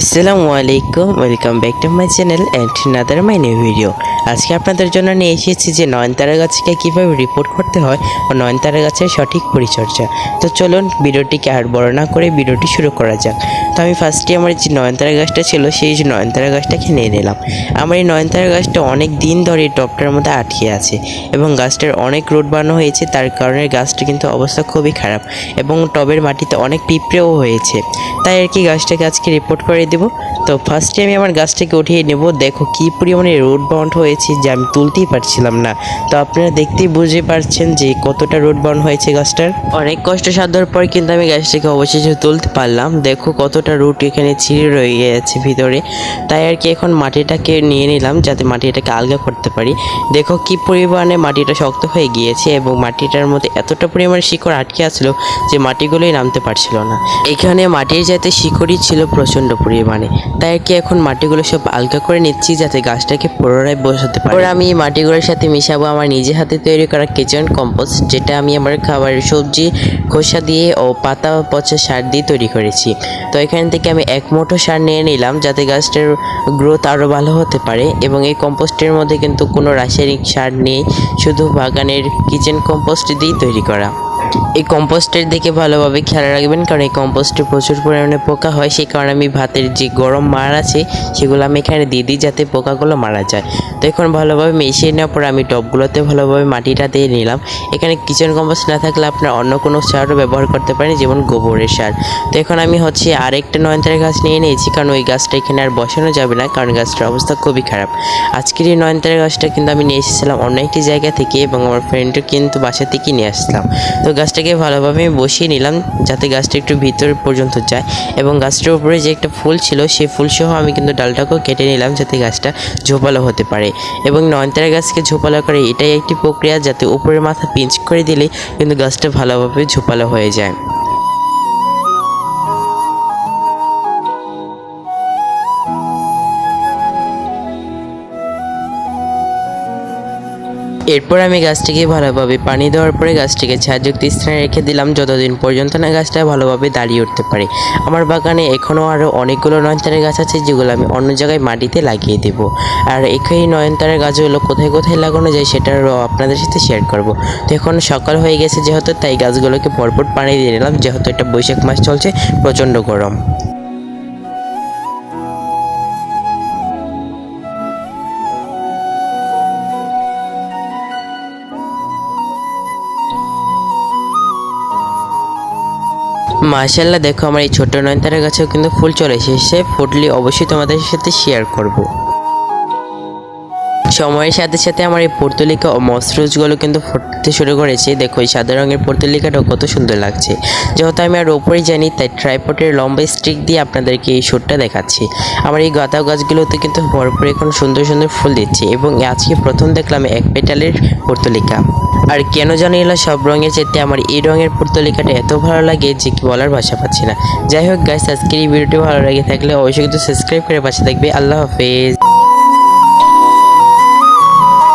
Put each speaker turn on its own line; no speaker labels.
আসসালামু আলাইকুম, welcome back to my channel and another my new video. আজকে আপনাদের জন্য নিয়ে এসেছি যে নয়নতারা গাছকে কীভাবে রিপোর্ট করতে হয় ও নয়নতারা গাছের সঠিক পরিচর্যা। তো চলুন ভিডিওটিকে আর বড় না করে ভিডিওটি শুরু করা যাক। তো আমি ফার্স্টে আমার যে নয়নতারা গাছটা ছিল সেই যে নয়নতারা গাছটাকে নিয়ে নিলাম। আমার এই নয়নতারা গাছটা অনেক দিন ধরে টবটার মধ্যে আটকে আছে এবং গাছটার অনেক রোড বানানো হয়েছে, তার কারণে গাছটা কিন্তু অবস্থা খুবই খারাপ এবং টবের মাটিতে অনেক পিঁপড়েও হয়েছে। তাই আর কি গাছটাকে আজকে রিপোর্ট করে দেব। তো ফার্স্টে আমি আমার গাছটাকে উঠিয়ে নেব। দেখো কি পরিমাণে রোড বাউন্ড হয়েছে যে আমি তুলতেই পারছিলাম না। তো আপনারা দেখতেই বুঝতে পারছেন যে কতটা রোড বাউন্ড হয়েছে গাছটার। অনেক কষ্ট সাধনার পর কিন্তু আমি গাছটাকে অবশেষে তুলতে পারলাম। দেখো কতটা রুট এখানে ছিঁড়ে রয়ে গেছে ভিতরে। তাই আর কি এখন মাটিটাকে নিয়ে নিলাম যাতে মাটিটাকে আলগা করতে পারি। দেখো কি পরিমাণে মাটিটা শক্ত হয়ে গিয়েছে এবং মাটিটার মধ্যে এতটা পরিমাণে শিকড় আটকে আসলো যে মাটিগুলোই নামতে পারছিল না। এখানে মাটির যাতে শিকড়ই ছিল প্রচণ্ড পরিমাণে। তাই আর কি এখন মাটিগুলো সব আলগা করে নিচ্ছি যাতে গাছটাকে পুনরায় বসাতে পারি। আর আমি এই মাটিগুলোর সাথে মিশাবো আমার নিজে হাতে তৈরি করা কিচেন কম্পোস্ট, যেটা আমি আমার খাবারের সবজি খোসা দিয়ে ও পাতা পচা সার দিয়ে তৈরি করেছি। তো এখান থেকে আমি 1 মুঠো সার নিয়ে নিলাম যাতে গাছটার গ্রোথ আরও ভালো হতে পারে। এবং এই কম্পোস্টের মধ্যে কিন্তু কোনো রাসায়নিক সার নেই, শুধু বাগানের কিচেন কম্পোস্ট দিয়েই তৈরি করা। এই কম্পোস্টের দিকে ভালোভাবে খেয়াল রাখবেন, কারণ এই কম্পোস্টে প্রচুর পরিমাণে পোকা হয়। সেই কারণে আমি ভাতের যে গরম মাড় আছে সেগুলো আমি এখানে দিয়ে দিই যাতে পোকাগুলো মারা যায়। তো এখন ভালোভাবে মিশিয়ে নেওয়ার পর আমি টবগুলোতে ভালোভাবে মাটিটা দিয়ে নিলাম। এখানে কিচেন কম্পোস্ট না থাকলে আপনার অন্য কোনো সারও ব্যবহার করতে পারেন, যেমন গোবরের সার। তো এখন আমি আরেকটা নয়নতারা গাছ নিয়ে নিয়েছি, কারণ ওই গাছটা এখানে আর বসানো যাবে না, কারণ গাছটার অবস্থা খুবই খারাপ। আজকের এই নয়নতারা গাছটা কিন্তু আমি নিয়ে এসেছিলাম অন্য একটি জায়গা থেকে এবং আমার ফ্রেন্ডও কিন্তু বাসা থেকে নিয়ে আসছিলাম। তো গাছটাকে ভালোভাবে বসিয়ে নিলাম যাতে গাছটা একটু ভিতর পর্যন্ত যায়। এবং গাছটার উপরে যে একটা ফুল ছিল সেই ফুলসহ আমি কিন্তু ডালটাকেও কেটে নিলাম যাতে গাছটা ঝোপালো হতে পারে। এবং নয়নতারা গাছকে ঝোপালো করে এটাই একটি প্রক্রিয়া, যাতে উপরের মাথা পিঞ্চ করে দিলে কিন্তু গাছটা ভালোভাবে ঝোপালো হয়ে যায়। এরপর আমি গাছটিকে ভালোভাবে পানি দেওয়ার পরে গাছটিকে ছায়াযুক্ত স্থানে রেখে দিলাম যতদিন পর্যন্ত না গাছটা ভালোভাবে দাঁড়িয়ে উঠতে পারে। আমার বাগানে এখনও আরও অনেকগুলো নয়নতারা গাছ আছে যেগুলো আমি অন্য জায়গায় মাটিতে লাগিয়ে দেব। আর এই নয়নতারা গাছগুলো কোথায় কোথায় লাগানো যায় সেটারও আপনাদের সাথে শেয়ার করব। তো এখন সকাল হয়ে গেছে যেহেতু, তাই গাছগুলোকে ভরপুর পানি দিয়ে নিলাম, যেহেতু এটা বৈশাখ মাস চলছে, প্রচণ্ড গরম। মাশাআল্লাহ, দেখো আমার এই ছোট্ট নয়নতারা গাছেও কিন্তু ফুল চলে এসেছে। ফুটলে অবশ্যই তোমাদের সাথে শেয়ার করব। সময়ের সাথে সাথে আমার এই পর্তুলিকা ও মসরুজগুলো কিন্তু ফুটতে শুরু করেছে। দেখো এই সাদা রঙের পর্তুলিকাটাও কত সুন্দর লাগছে। যেহেতু আমি আর ওপরে জানি, তাই ট্রাইপডের লম্বা স্টিক দিয়ে আপনাদেরকে এই শ্যুটটা দেখাচ্ছি। আমার এই গাঁদা গাছগুলোতে কিন্তু ভরপুর এখন সুন্দর সুন্দর ফুল দিচ্ছে এবং আজকে প্রথম দেখলাম 1 পেটালের পর্তুলিকা। আর কেন জানি এলা সব রঙের চাইতে আমার এই রঙের পর্তুলিকাটা এত ভালো লাগে যে কি বলার ভাষা পাচ্ছি না। যাই হোক গাইস, আজকের এই ভিডিওটি ভালো লাগে থাকলে অবশ্যই কিন্তু সাবস্ক্রাইব করে পাশে থাকবে। আল্লাহ হাফেজ।